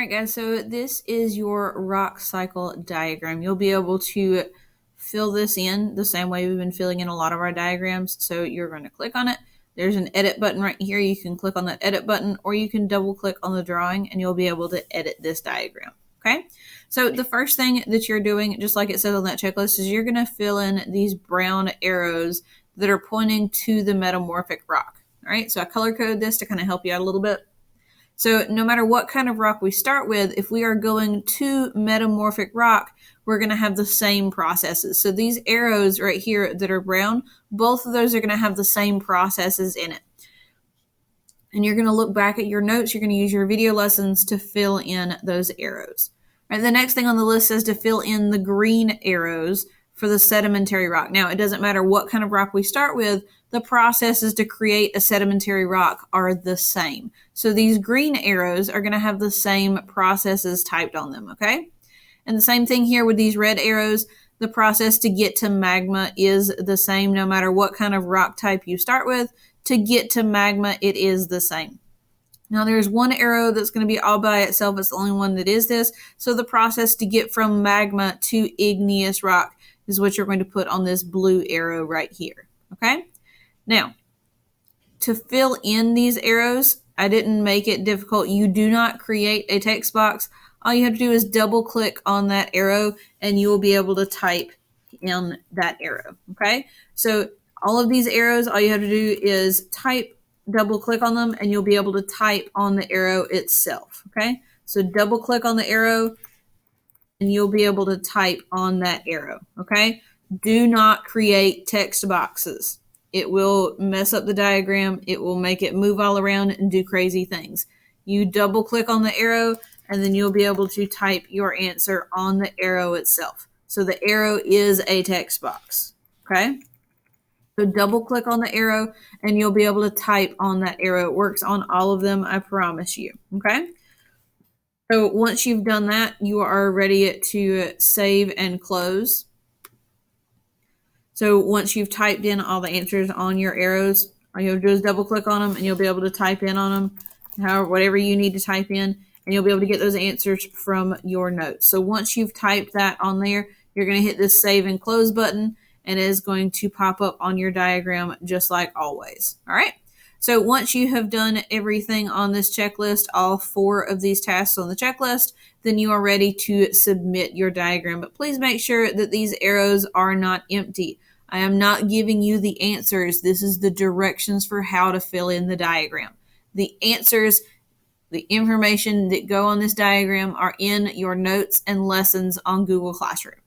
All right, guys, so this is your rock cycle diagram. You'll be able to fill this in the same way we've been filling in a lot of our diagrams. So you're going to click on it. There's an edit button right here. You can click on that edit button, or you can double click on the drawing and you'll be able to edit this diagram. Okay, so the first thing that you're doing, just like it says on that checklist, is you're going to fill in these brown arrows that are pointing to the metamorphic rock. All right, so I color code this to kind of help you out a little bit. So no matter what kind of rock we start with, if we are going to metamorphic rock, we're going to have the same processes. So these arrows right here that are brown, both of those are going to have the same processes in it. And you're going to look back at your notes. You're going to use your video lessons to fill in those arrows. All right, the next thing on the list says to fill in the green arrows for the sedimentary rock. Now, it doesn't matter what kind of rock we start with, the processes to create a sedimentary rock are the same. So these green arrows are going to have the same processes typed on them, okay? And the same thing here with these red arrows. The process to get to magma is the same no matter what kind of rock type you start with. To get to magma, it is the same. Now there's one arrow that's going to be all by itself. It's the only one that is this. So the process to get from magma to igneous rock is what you're going to put on this blue arrow right here, okay? Now, to fill in these arrows, I didn't make it difficult. You do not create a text box. All you have to do is double click on that arrow and you will be able to type in that arrow, okay? So all of these arrows, all you have to do is type, double click on them, and you'll be able to type on the arrow itself, okay? So double click on the arrow and you'll be able to type on that arrow, okay? Do not create text boxes. It will mess up the diagram. It will make it move all around and do crazy things. You double click on the arrow and then you'll be able to type your answer on the arrow itself. So the arrow is a text box, okay? So double click on the arrow and you'll be able to type on that arrow. It works on all of them, I promise you, okay? So once you've done that, you are ready to save and close. So once you've typed in all the answers on your arrows, all you have to do is double click on them and you'll be able to type in on them, however, whatever you need to type in, and you'll be able to get those answers from your notes. So once you've typed that on there, you're going to hit this save and close button and it is going to pop up on your diagram just like always. All right. So once you have done everything on this checklist, all 4 of these tasks on the checklist, then you are ready to submit your diagram. But please make sure that these arrows are not empty. I am not giving you the answers. This is the directions for how to fill in the diagram. The answers, the information that go on this diagram are in your notes and lessons on Google Classroom.